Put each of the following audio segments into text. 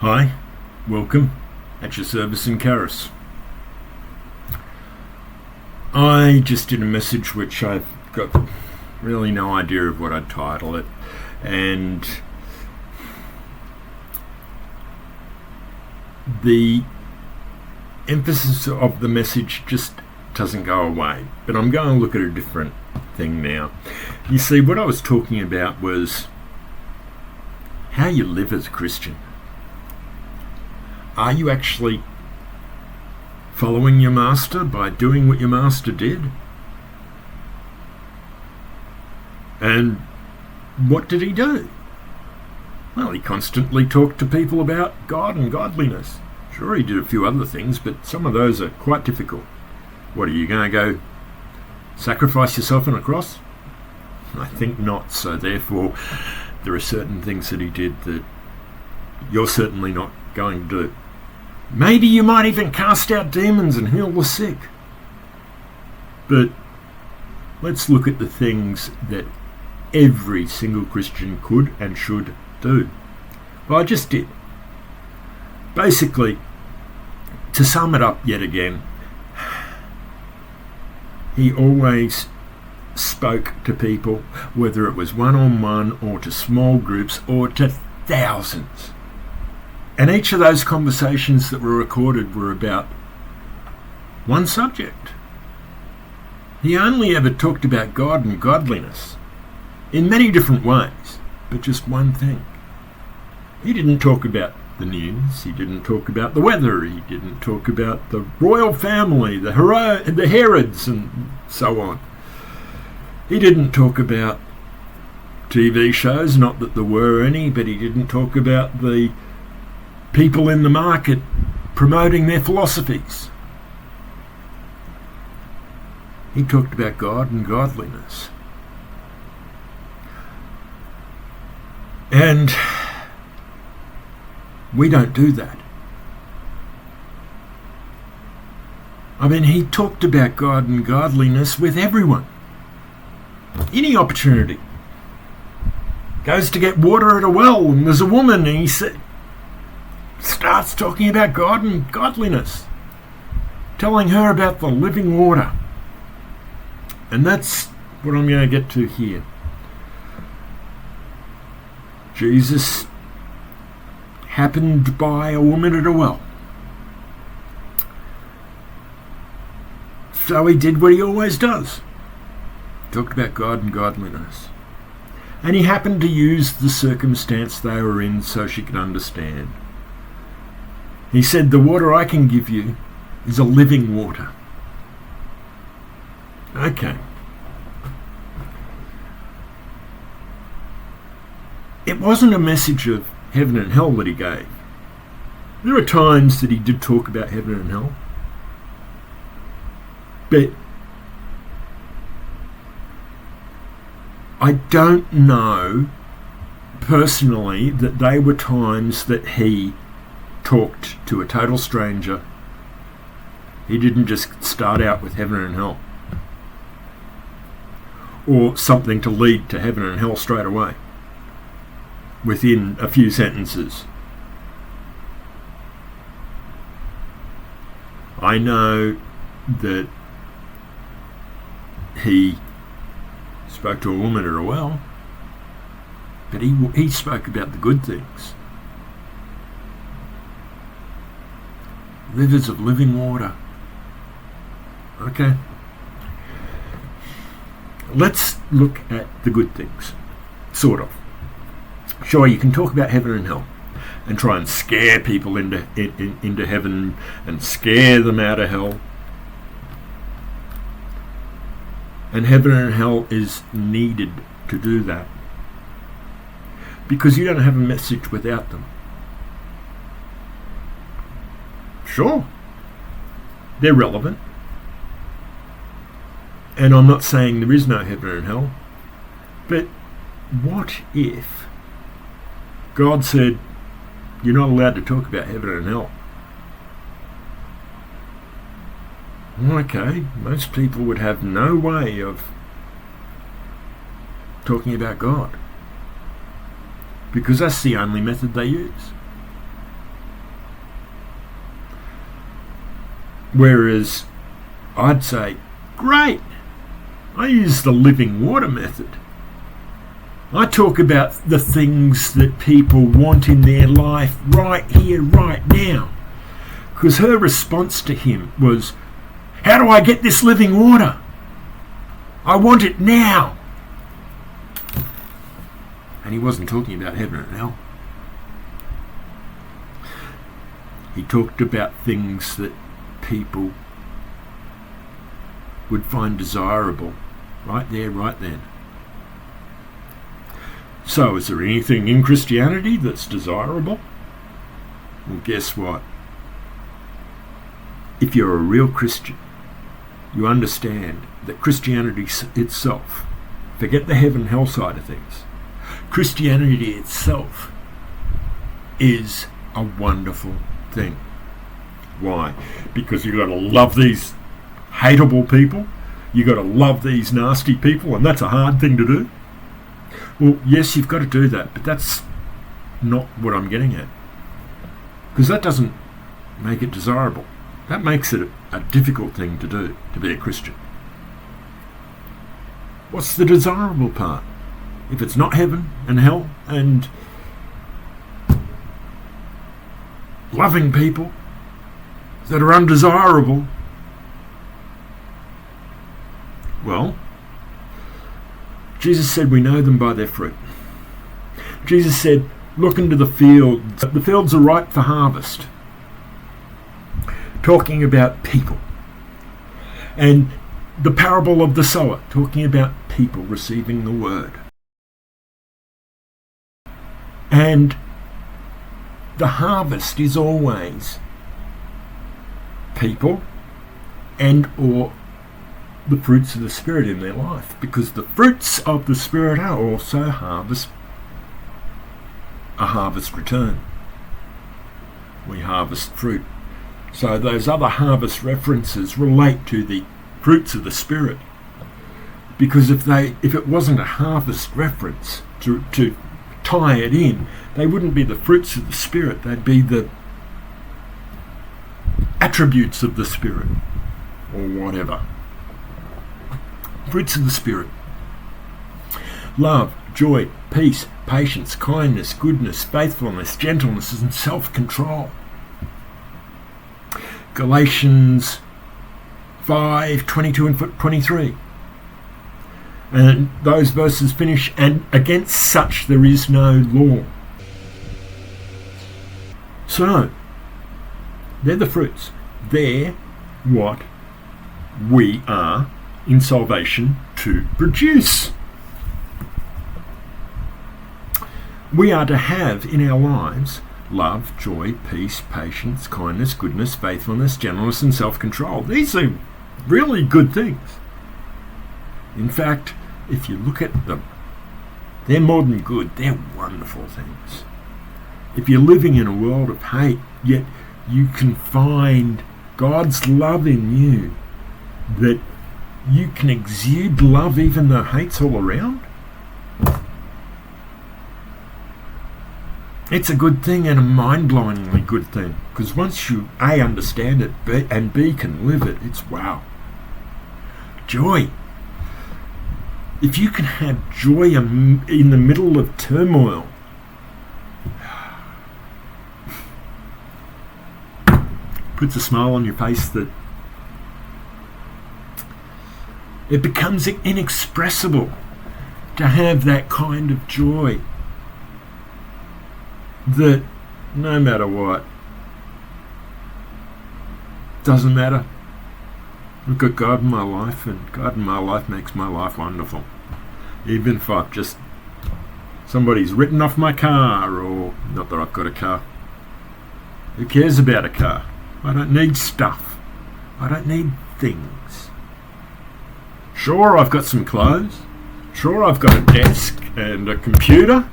Hi, welcome at your service in Caris. I just did a message which I've got really no idea of what I'd title it, and the emphasis of the message just doesn't go away. But I'm going to look at a different thing now. You see, what I was talking about was how you live as a Christian. Are you actually following your master by doing what your master did? And what did he do? Well, he constantly talked to people about God and godliness. Sure, he did a few other things, but some of those are quite difficult. What, are you going to go sacrifice yourself on a cross? I think not. So therefore, there are certain things that he did that you're certainly not going to do. Maybe you might even cast out demons and heal the sick. But let's look at the things that every single Christian could and should do. Well, I just did. Basically, to sum it up yet again, he always spoke to people, whether it was one-on-one or to small groups or to thousands. And each of those conversations that were recorded were about one subject. He only ever talked about God and godliness in many different ways, but just one thing. He didn't talk about the news, he didn't talk about the weather, he didn't talk about the royal family, the Herods and so on. He didn't talk about TV shows, not that there were any, but he didn't talk about the people in the market promoting their philosophies. He talked about God and godliness. And we don't do that. I mean, he talked about God and godliness with everyone. Any opportunity. Goes to get water at a well, and there's a woman, and he starts talking about God and godliness, telling her about the living water. And that's what I'm going to get to here. Jesus happened by a woman at a well. So he did what he always does. Talked about God and godliness. And he happened to use the circumstance they were in so she could understand. He said, the water I can give you is a living water. Okay. It wasn't a message of heaven and hell that he gave. There are times that he did talk about heaven and hell. But I don't know personally that they were times that he talked to a total stranger. He didn't just start out with heaven and hell, or something to lead to heaven and hell straight away within a few sentences. I know that he spoke to a woman at a well, but he spoke about the good things. Rivers of living water. Okay. Let's look at the good things. Sort of. Sure, you can talk about heaven and hell and try and scare people into heaven and scare them out of hell. And heaven and hell is needed to do that, because you don't have a message without them. Sure, they're relevant. And I'm not saying there is no heaven and hell, but what if God said, you're not allowed to talk about heaven and hell? Okay, most people would have no way of talking about God, because that's the only method they use. Whereas I'd say, great, I use the living water method. I talk about the things that people want in their life right here, right now. Because her response to him was, how do I get this living water? I want it now. And he wasn't talking about heaven and hell. He talked about things that people would find desirable right there, right then. So is there anything in Christianity that's desirable? Well, guess what? If you're a real Christian, you understand that Christianity itself, forget the heaven and hell side of things, Christianity itself is a wonderful thing. Why? Because you've got to love these hateable people, you've got to love these nasty people, and that's a hard thing to do. Well, yes, you've got to do that, but that's not what I'm getting at. Because that doesn't make it desirable. That makes it a difficult thing to do, to be a Christian. What's the desirable part? If it's not heaven and hell and loving people that are undesirable, well, Jesus said we know them by their fruit. Jesus said, look into the fields. The fields are ripe for harvest. Talking about people. And the parable of the sower, talking about people receiving the word. And the harvest is always people and or the fruits of the Spirit in their life, because the fruits of the Spirit are also a harvest return. We harvest fruit. So those other harvest references relate to the fruits of the Spirit, because if it wasn't a harvest reference to tie it in, they wouldn't be the fruits of the Spirit, they'd be the attributes of the Spirit or whatever. Fruits of the Spirit: love, joy, peace, patience, kindness, goodness, faithfulness, gentleness, and self-control. Galatians 5:22 and 23. And those verses finish, and against such there is no law. So, they're the fruits. They're what we are in salvation to produce. We are to have in our lives love, joy, peace, patience, kindness, goodness, faithfulness, gentleness, and self-control. These are really good things. In fact, if you look at them, they're more than good, they're wonderful things. If you're living in a world of hate, yet you can find God's love in you, that you can exude love even though hate's all around, it's a good thing, and a mind-blowingly good thing. Because once you A, understand it, and B, can live it, it's wow. Joy. If you can have joy in the middle of turmoil, puts a smile on your face that it becomes inexpressible to have that kind of joy, that no matter what, doesn't matter. I've got God in my life, and God in my life makes my life wonderful. Even if I've just, somebody's written off my car, or not that I've got a car. Who cares about a car? I don't need stuff. I don't need things. Sure, I've got some clothes. Sure, I've got a desk and a computer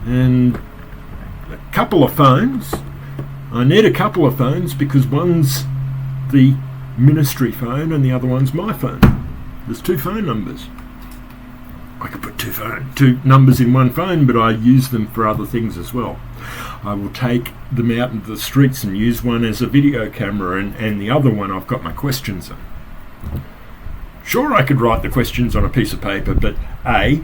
and a couple of phones. I need a couple of phones because one's the ministry phone and the other one's my phone. There's two phone numbers. I could put two numbers in one phone, but I use them for other things as well. I will take them out into the streets and use one as a video camera, and the other one I've got my questions on. Sure, I could write the questions on a piece of paper, but A,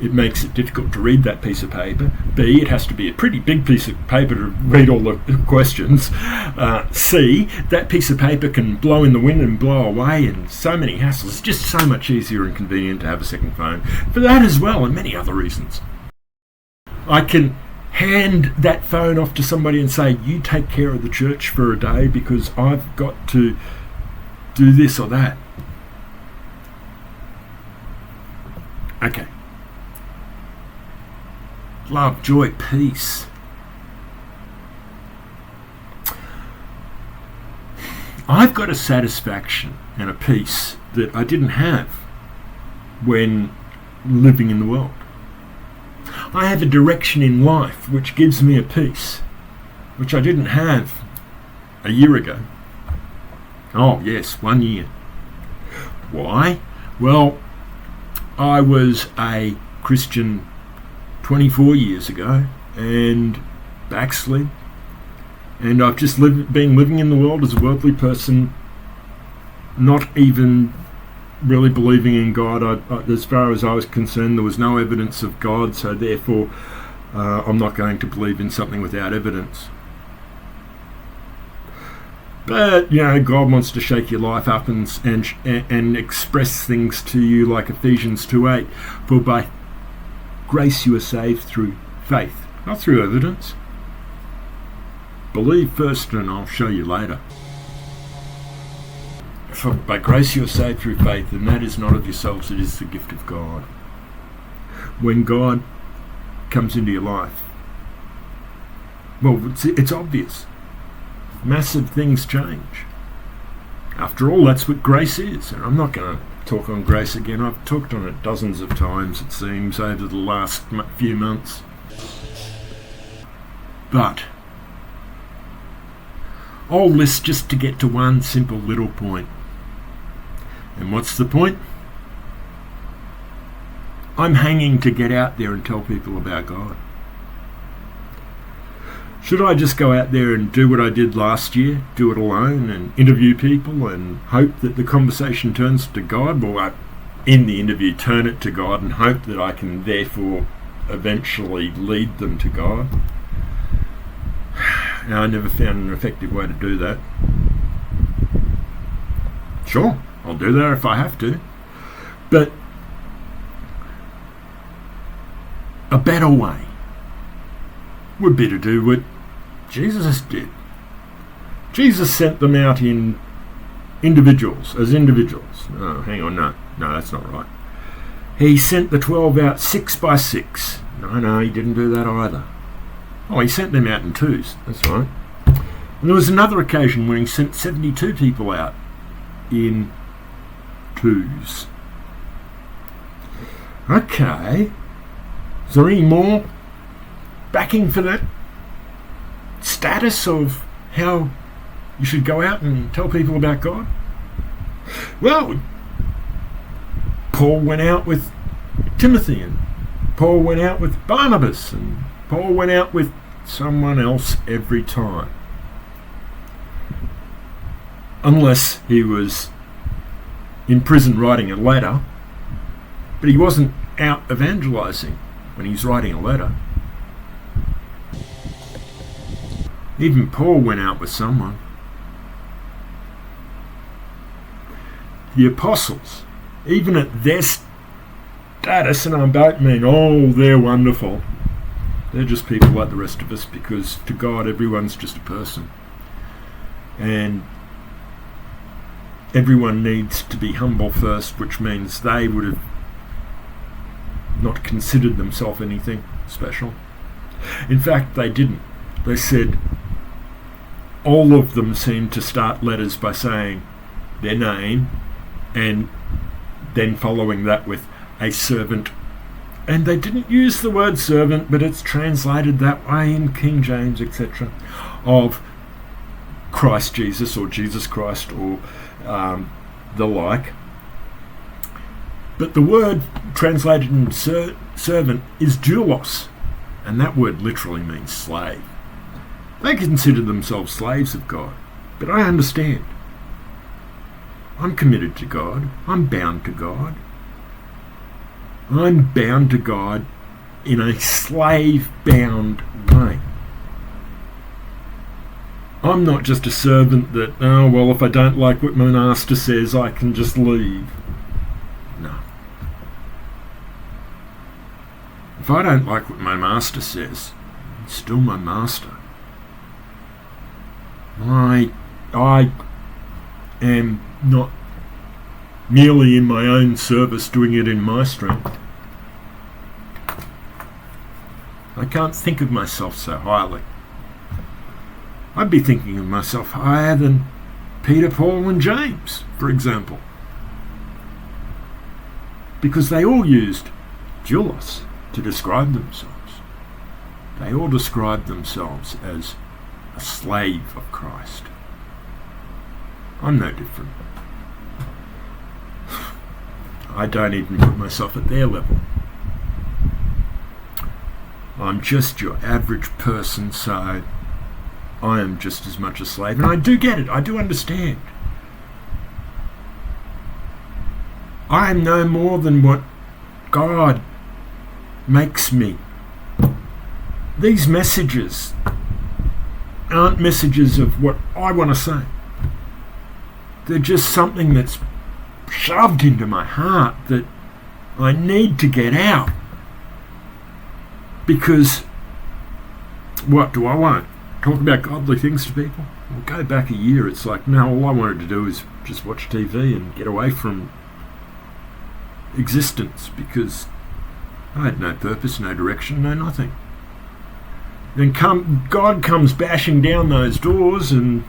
it makes it difficult to read that piece of paper. B, it has to be a pretty big piece of paper to read all the questions. C, that piece of paper can blow in the wind and blow away, and so many hassles. It's just so much easier and convenient to have a second phone for that as well, and many other reasons. I can hand that phone off to somebody and say, you take care of the church for a day because I've got to do this or that. Okay. Love, joy, peace. I've got a satisfaction and a peace that I didn't have when living in the world. I have a direction in life which gives me a peace, which I didn't have a year ago. Oh yes, 1 year. Why? Well, I was a Christian 24 years ago and backslid, and I've just been living in the world as a worldly person, not even really believing in God. As far as I was concerned, there was no evidence of God, so therefore I'm not going to believe in something without evidence. But God wants to shake your life up and express things to you like Ephesians 2:8. For by grace you are saved through faith, not through evidence. Believe first and I'll show you later. For by grace you are saved through faith, and that is not of yourselves, it is the gift of God. When God comes into your life, well, it's obvious. Massive things change. After all, that's what grace is. And I'm not going to talk on grace again. I've talked on it dozens of times, it seems, over the last few months. But all this just to get to one simple little point. And what's the point? I'm hanging to get out there and tell people about God. Should I just go out there and do what I did last year, do it alone and interview people and hope that the conversation turns to God? Or in the interview, turn it to God and hope that I can therefore eventually lead them to God? Now, I never found an effective way to do that. Sure, I'll do that if I have to. But a better way would be to do what Jesus did. Jesus sent them out in individuals, as individuals. Oh, hang on, no, that's not right. He sent the 12 out 6 by 6. No, he didn't do that either. Oh, he sent them out in twos, that's right. And there was another occasion where he sent 72 people out in twos. Okay. Is there any more backing for that status of how you should go out and tell people about God? Well, Paul went out with Timothy, and Paul went out with Barnabas, and Paul went out with someone else every time. Unless he was in prison writing a letter, but he wasn't out evangelizing when he's writing a letter. Even Paul went out with someone. The apostles, even at their status, and I don't mean, oh, they're wonderful. They're just people like the rest of us, because to God, everyone's just a person. And everyone needs to be humble first, which means they would have not considered themselves anything special. In fact, they didn't. They said, all of them seemed to start letters by saying their name and then following that with a servant. And they didn't use the word servant, but it's translated that way in King James, etc., of Christ Jesus or Jesus Christ or the like. But the word translated in servant is doulos, and that word literally means slave. They consider themselves slaves of God, but I understand. I'm committed to God. I'm bound to God. I'm bound to God in a slave-bound way. I'm not just a servant that, oh, well, if I don't like what my master says, I can just leave. No. If I don't like what my master says, it's still my master. I am not merely in my own service doing it in my strength. I can't think of myself so highly. I'd be thinking of myself higher than Peter, Paul and James, for example. Because they all used doulos to describe themselves. They all described themselves as a slave of Christ. I'm no different. I don't even put myself at their level. I'm just your average person, so I am just as much a slave. And I do get it. I do understand. I am no more than what God makes me. These messages aren't messages of what I want to say. They're just something that's shoved into my heart that I need to get out. Because what do I want? Talk about godly things to people? Well, go back a year, it's like, no, all I wanted to do is just watch TV and get away from existence because I had no purpose, no direction, no nothing. Then God comes bashing down those doors and,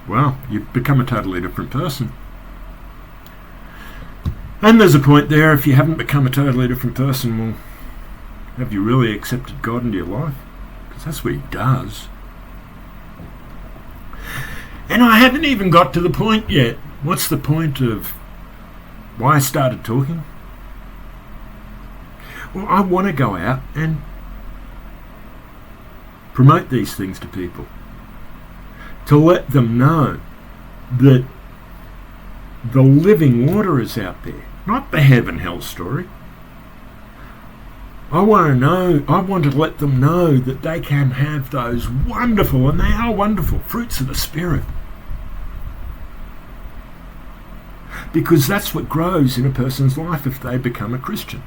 well, you become a totally different person. And there's a point there, if you haven't become a totally different person, well, have you really accepted God into your life? Because that's what he does. And I haven't even got to the point yet. What's the point of why I started talking? Well, I want to go out and promote these things to people. To let them know that the living water is out there. Not the heaven-hell story. I want to let them know that they can have those wonderful, and they are wonderful, fruits of the Spirit. Because that's what grows in a person's life if they become a Christian.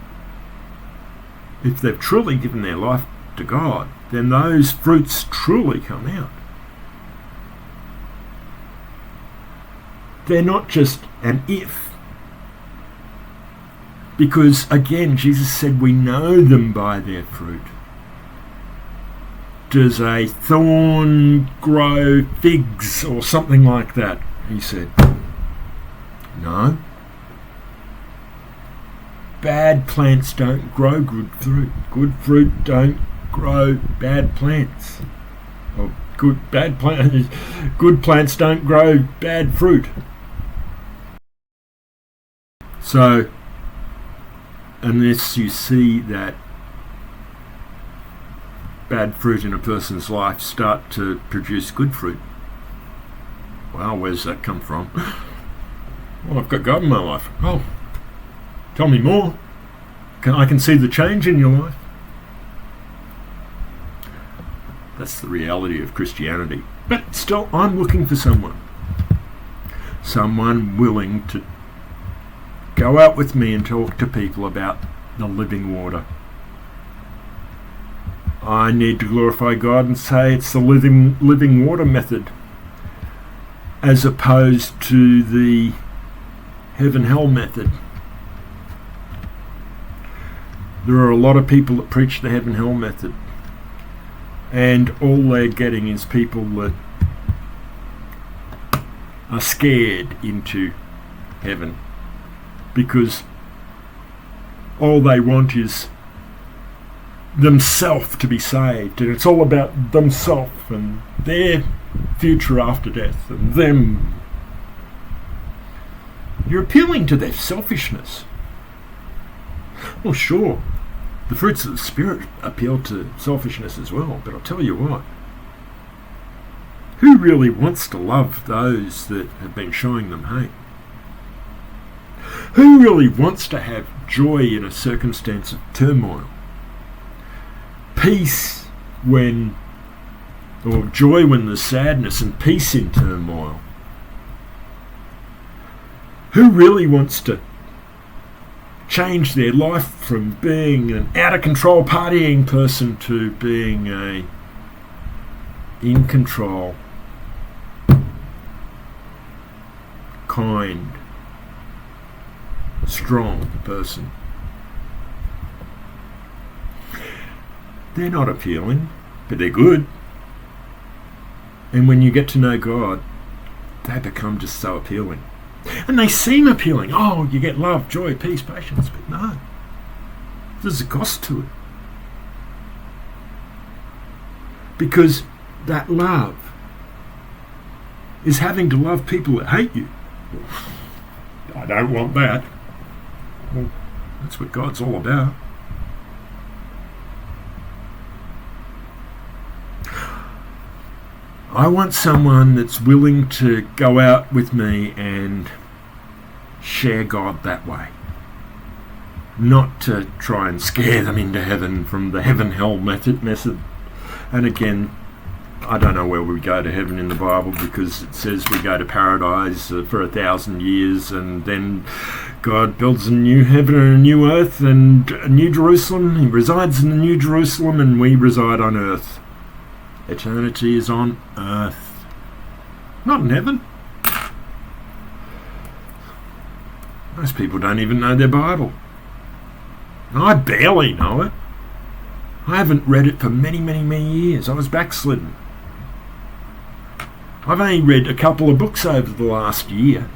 If they've truly given their life to God, then those fruits truly come out. They're not just an if. Because, again, Jesus said we know them by their fruit. Does a thorn grow figs or something like that? He said. No. Bad plants don't grow good fruit. Good fruit don't grow bad plants. Or good plants don't grow bad fruit. So, unless you see that bad fruit in a person's life start to produce good fruit, well, where's that come from? Well, I've got God in my life. Oh, tell me more. I can see the change in your life. That's the reality of Christianity. But still, I'm looking for someone willing to go out with me and talk to people about the living water. I need to glorify God and say it's the living water method as opposed to the heaven-hell method. There are a lot of people that preach the heaven-hell method, and all they're getting is people that are scared into heaven because all they want is themselves to be saved, and it's all about themselves and their future after death and them. You're appealing to their selfishness. Well, sure, the fruits of the Spirit appeal to selfishness as well, but I'll tell you what, who really wants to love those that have been showing them hate? Who really wants to have joy in a circumstance of turmoil? Peace when, or joy when there's sadness, and peace in turmoil? Who really wants to change their life from being an out-of-control partying person to being a in-control, kind, strong person? They're not appealing, but they're good. And when you get to know God, they become just so appealing. And they seem appealing. Oh, you get love, joy, peace, patience. But no, there's a cost to it. Because that love is having to love people that hate you. I don't want that. Well, that's what God's all about. I want someone that's willing to go out with me and share God that way. Not to try and scare them into heaven from the heaven-hell method. And again, I don't know where we go to heaven in the Bible, because it says we go to paradise for 1,000 years, and then God builds a new heaven and a new earth and a new Jerusalem. He resides in the new Jerusalem and we reside on earth. Eternity is on earth, not in heaven. Most people don't even know their Bible. I barely know it. I haven't read it for many, many, many years. I was backslidden. I've only read a couple of books over the last year.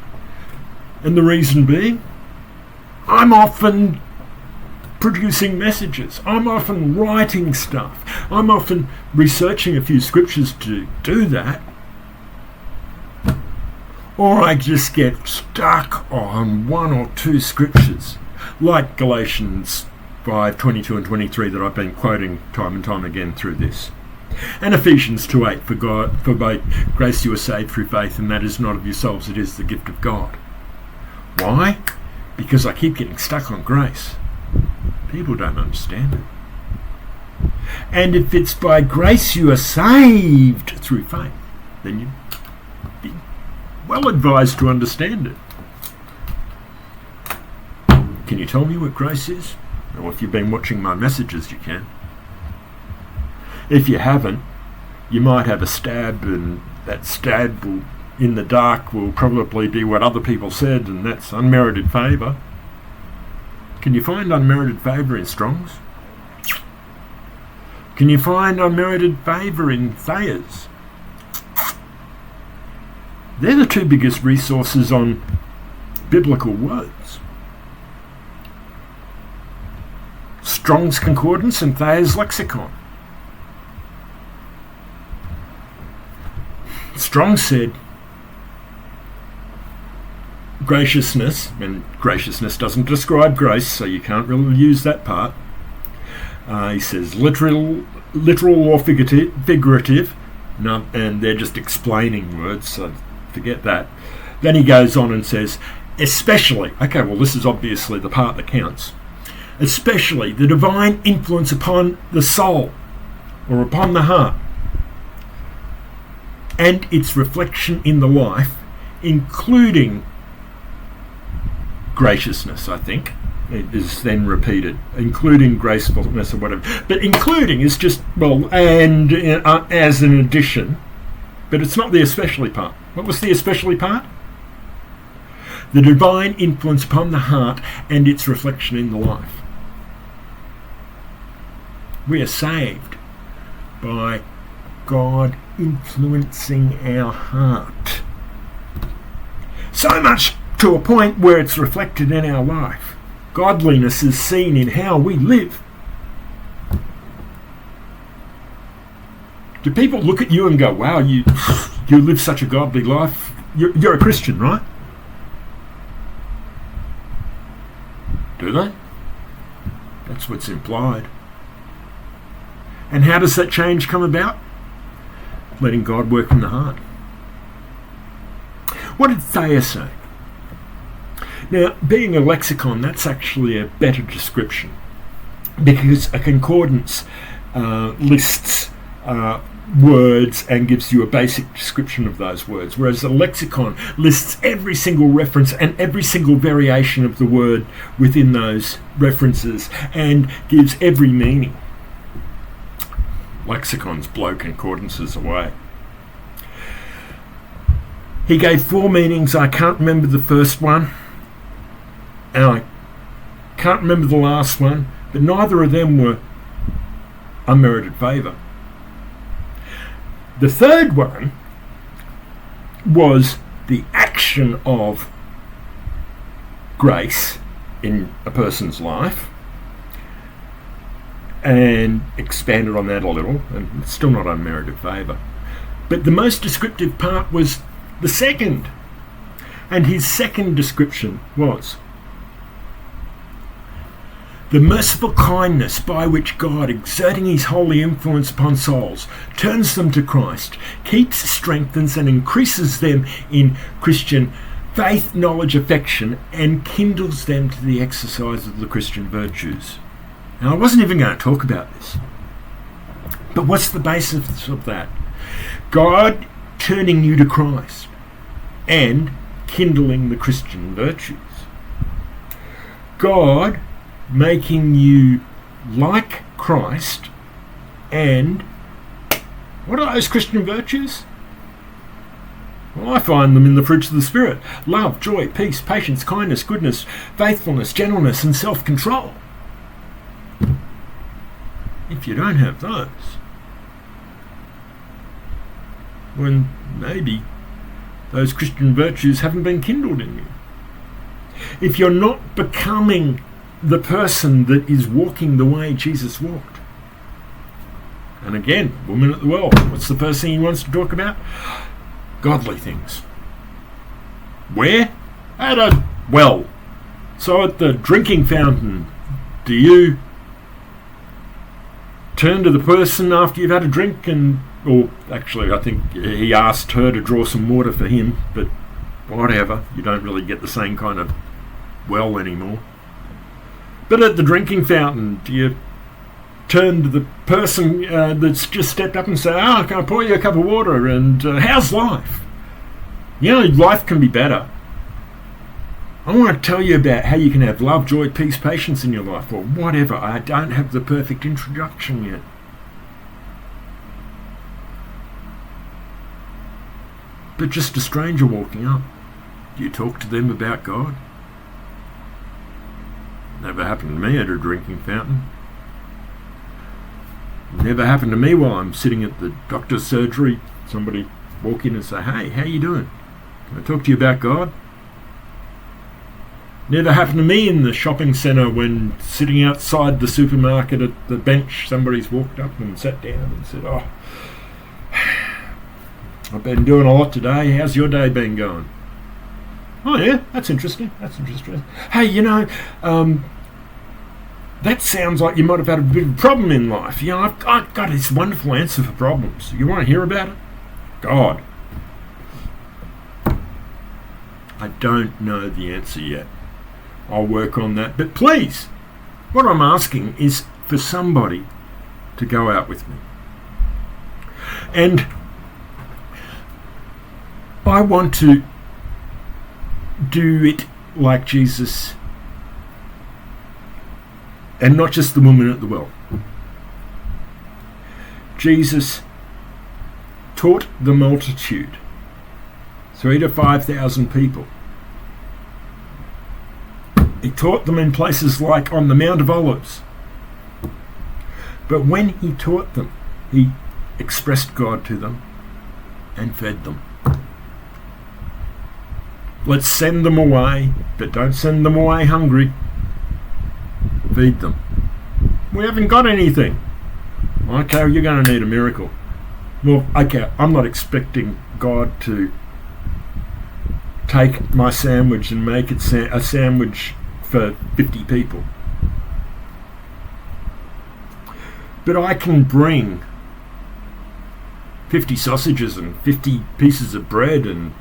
And the reason being, I'm often producing messages. I'm often writing stuff. I'm often researching a few scriptures to do that. Or I just get stuck on one or two scriptures, like Galatians 5:22 and 23 that I've been quoting time and time again through this. And Ephesians 2:8, for by grace you are saved through faith, and that is not of yourselves, it is the gift of God. Why? Because I keep getting stuck on grace. People don't understand it. And if it's by grace you are saved through faith, then you'd be well advised to understand it. Can you tell me what grace is? Or if you've been watching my messages, you can. If you haven't, you might have a stab, and that stab in the dark will probably be what other people said, and that's unmerited favour. Can you find unmerited favour in Strong's? Can you find unmerited favour in Thayer's? They're the two biggest resources on biblical words. Strong's Concordance and Thayer's Lexicon. Strong said, graciousness, and graciousness doesn't describe grace, so you can't really use that part. He says literal or figurative, no, and they're just explaining words, so forget that. Then he goes on and says, especially, okay, well this is obviously the part that counts, especially the divine influence upon the soul, or upon the heart, and its reflection in the life, including graciousness, I think, it is then repeated, including gracefulness or whatever. But including is just, well, and as an addition, but it's not the especially part. What was the especially part? The divine influence upon the heart and its reflection in the life. We are saved by God influencing our heart. So much to a point where it's reflected in our life. Godliness is seen in how we live. Do people look at you and go, wow, you live such a godly life? You're a Christian, right? do they? That's what's implied. And how does that change come about? Letting God work in the heart. What did Thayer say? Now, being a lexicon, that's actually a better description, because a concordance lists words and gives you a basic description of those words, whereas a lexicon lists every single reference and every single variation of the word within those references and gives every meaning. Lexicons blow concordances away. He gave 4 meanings. I can't remember the first one, and I can't remember the last one, but neither of them were unmerited favour. The third one was the action of grace in a person's life, and expanded on that a little, and it's still not unmerited favour. But the most descriptive part was the second, and his second description was the merciful kindness by which God, exerting his holy influence upon souls, turns them to Christ, keeps, strengthens and increases them in Christian faith, knowledge, affection, and kindles them to the exercise of the Christian virtues. Now, I wasn't even going to talk about this, but what's the basis of that? God turning you to Christ and kindling the Christian virtues. God making you like Christ, and what are those Christian virtues? Well, I find them in the fruits of the Spirit: love, joy, peace, patience, kindness, goodness, faithfulness, gentleness, and self-control. If you don't have those, when maybe those Christian virtues haven't been kindled in you. If you're not becoming the person that is walking the way Jesus walked. And again, woman at the well, what's the first thing he wants to talk about? Godly things. Where? At a well. So at the drinking fountain, do you turn to the person after you've had a drink or actually I think he asked her to draw some water for him, but whatever, you don't really get the same kind of well anymore. But at the drinking fountain, do you turn to the person that's just stepped up and say, can I pour you a cup of water, and how's life? You know, life can be better. I want to tell you about how you can have love, joy, peace, patience in your life, or whatever. I don't have the perfect introduction yet. But just a stranger walking up, do you talk to them about God? Never happened to me at a drinking fountain. Never happened to me while I'm sitting at the doctor's surgery. Somebody walk in and say, hey, how you doing? Can I talk to you about God? Never happened to me in the shopping centre when sitting outside the supermarket at the bench, somebody's walked up and sat down and said, I've been doing a lot today. How's your day been going? Oh yeah, that's interesting. Hey, that sounds like you might have had a bit of a problem in life. I've got this wonderful answer for problems. You want to hear about it? God. I don't know the answer yet. I'll work on that. But please, what I'm asking is for somebody to go out with me. And I want to do it like Jesus, and not just the woman at the well. Jesus taught the multitude, 3,000 to 5,000 people. He taught them in places like on the Mount of Olives. But when he taught them, he expressed God to them and fed them. Let's send them away, but don't send them away hungry. Feed them. We haven't got anything. Okay, you're going to need a miracle. Well, okay, I'm not expecting God to take my sandwich and make it a sandwich for 50 people. But I can bring 50 sausages and 50 pieces of bread and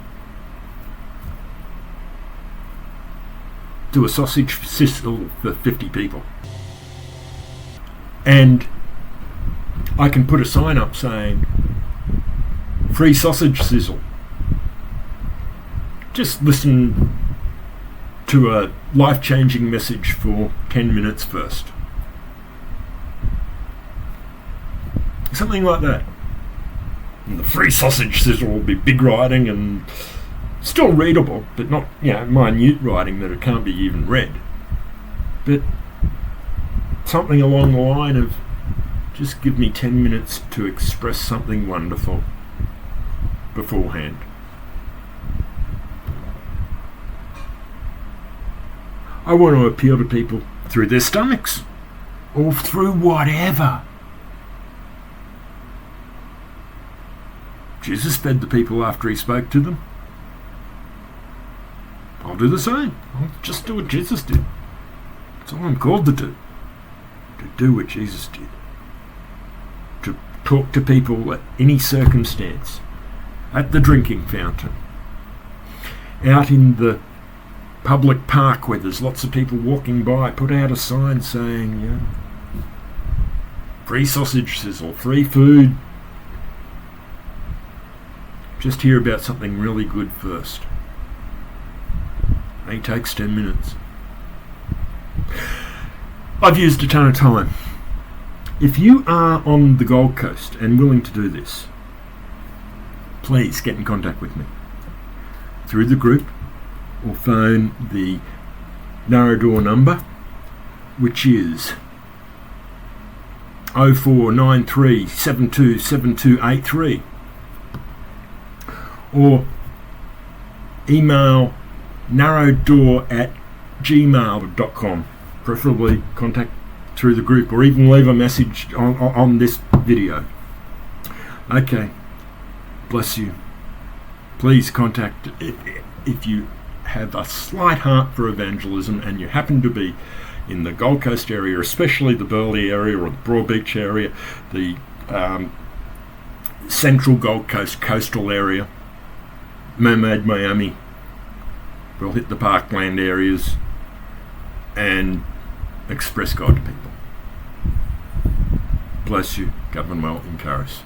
do a sausage sizzle for 50 people. And I can put a sign up saying, free sausage sizzle. Just listen to a life-changing message for 10 minutes first. Something like that. And the free sausage sizzle will be big writing and still readable, but not, minute writing that it can't be even read. But something along the line of, just give me 10 minutes to express something wonderful beforehand. I want to appeal to people through their stomachs or through whatever. Jesus fed the people after he spoke to them. I'll do the same. I'll just do what Jesus did. That's all I'm called to do. To do what Jesus did. To talk to people at any circumstance. At the drinking fountain. Out in the public park where there's lots of people walking by. Put out a sign saying, free sausage sizzle, free food. Just hear about something really good first. It takes 10 minutes. I've used a ton of time. If you are on the Gold Coast and willing to do this, please get in contact with me through the group or phone the Narrow Door number, which is 0493 727283. Or email narrowdoor@gmail.com. Preferably contact through the group, or even leave a message on this video. Okay, bless you. Please contact if you have a slight heart for evangelism and you happen to be in the Gold Coast area, especially the Burleigh area or the Broadbeach area, the central Gold Coast coastal area, Mermaid, Miami. We'll hit the parkland areas and express God to people. Bless you. Govern well in Caris.